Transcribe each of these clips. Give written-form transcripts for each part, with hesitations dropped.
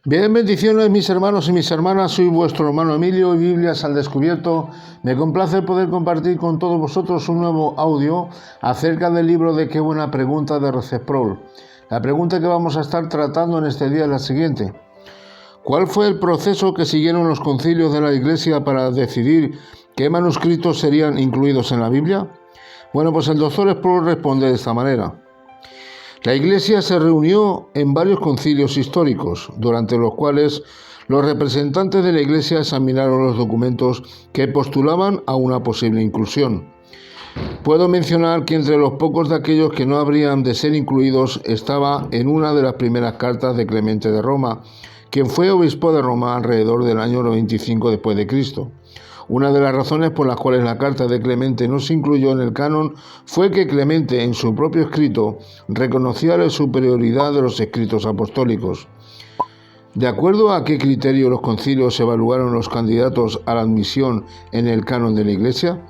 Bien, bendiciones mis hermanos y mis hermanas, soy vuestro hermano Emilio y Biblias al Descubierto. Me complace poder compartir con todos vosotros un nuevo audio acerca del libro de Qué buena pregunta de Joseph Sproul. La pregunta que vamos a estar tratando en este día es la siguiente: ¿cuál fue el proceso que siguieron los concilios de la Iglesia para decidir qué manuscritos serían incluidos en la Biblia? Bueno, pues el doctor Sproul responde de esta manera. La Iglesia se reunió en varios concilios históricos, durante los cuales los representantes de la Iglesia examinaron los documentos que postulaban a una posible inclusión. Puedo mencionar que entre los pocos de aquellos que no habrían de ser incluidos estaba en una de las primeras cartas de Clemente de Roma, quien fue obispo de Roma alrededor del año 95 después de Cristo. Una de las razones por las cuales la carta de Clemente no se incluyó en el canon fue que Clemente, en su propio escrito, reconocía la superioridad de los escritos apostólicos. ¿De acuerdo a qué criterio los concilios evaluaron los candidatos a la admisión en el canon de la Iglesia?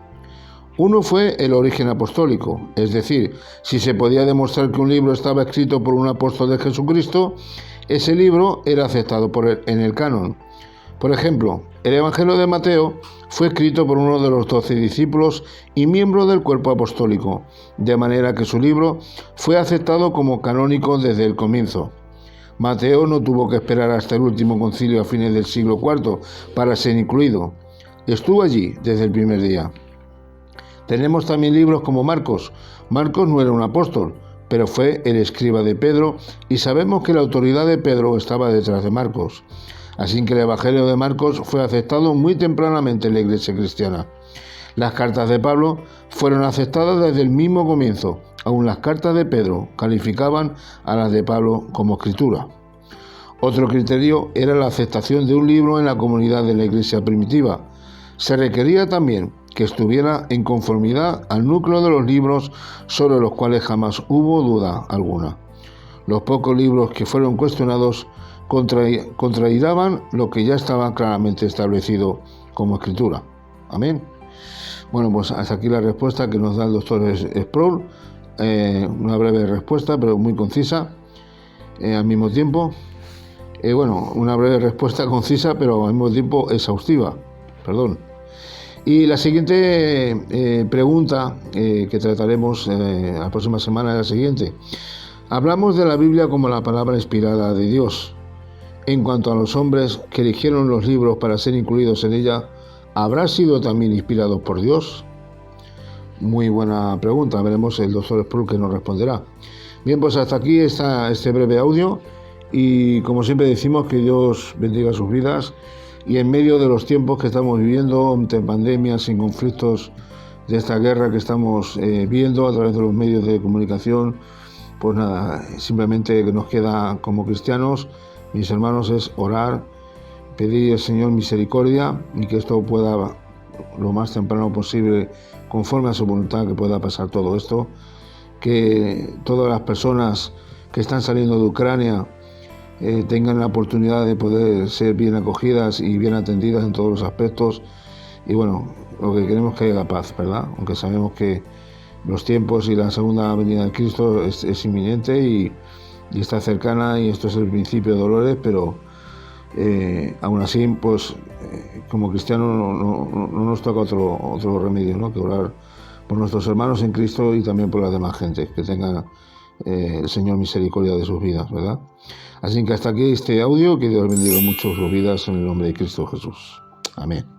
Uno fue el origen apostólico, es decir, si se podía demostrar que un libro estaba escrito por un apóstol de Jesucristo, ese libro era aceptado en el canon. Por ejemplo, el Evangelio de Mateo fue escrito por uno de los 12 discípulos y miembro del cuerpo apostólico, de manera que su libro fue aceptado como canónico desde el comienzo. Mateo no tuvo que esperar hasta el último concilio a fines del siglo IV para ser incluido. Estuvo allí desde el primer día. Tenemos también libros como Marcos. Marcos no era un apóstol, pero fue el escriba de Pedro y sabemos que la autoridad de Pedro estaba detrás de Marcos. Así que el Evangelio de Marcos fue aceptado muy tempranamente en la Iglesia cristiana. Las cartas de Pablo fueron aceptadas desde el mismo comienzo. Aún las cartas de Pedro calificaban a las de Pablo como escritura. Otro criterio era la aceptación de un libro en la comunidad de la Iglesia primitiva. Se requería también que estuviera en conformidad al núcleo de los libros sobre los cuales jamás hubo duda alguna. Los pocos libros que fueron cuestionados contrariaban lo que ya estaba claramente establecido como escritura. Amén. Bueno, pues hasta aquí la respuesta que nos da el doctor Sproul. Una breve respuesta, pero muy concisa al mismo tiempo. Una breve respuesta concisa, pero al mismo tiempo exhaustiva. Perdón. Y la siguiente pregunta que trataremos la próxima semana es la siguiente. Hablamos de la Biblia como la palabra inspirada de Dios. En cuanto a los hombres que eligieron los libros para ser incluidos en ella, ¿habrá sido también inspirados por Dios? Muy buena pregunta, veremos el doctor Sproul que nos responderá. Bien, pues hasta aquí está este breve audio y como siempre decimos, que Dios bendiga sus vidas y en medio de los tiempos que estamos viviendo, entre pandemias y conflictos de esta guerra que estamos viendo a través de los medios de comunicación, pues nada, simplemente que nos queda como cristianos, mis hermanos, es orar, pedir al Señor misericordia y que esto pueda lo más temprano posible, conforme a su voluntad, que pueda pasar todo esto, que todas las personas que están saliendo de Ucrania tengan la oportunidad de poder ser bien acogidas y bien atendidas en todos los aspectos. Y bueno, lo que queremos es que haya paz, ¿verdad? Aunque sabemos que los tiempos y la segunda venida de Cristo es inminente y está cercana, y esto es el principio de dolores, pero aún así, pues como cristianos no nos toca otro remedio, ¿no?, que orar por nuestros hermanos en Cristo y también por la demás gente, que tenga el Señor misericordia de sus vidas, ¿verdad? Así que hasta aquí este audio, que Dios bendiga mucho sus vidas en el nombre de Cristo Jesús. Amén.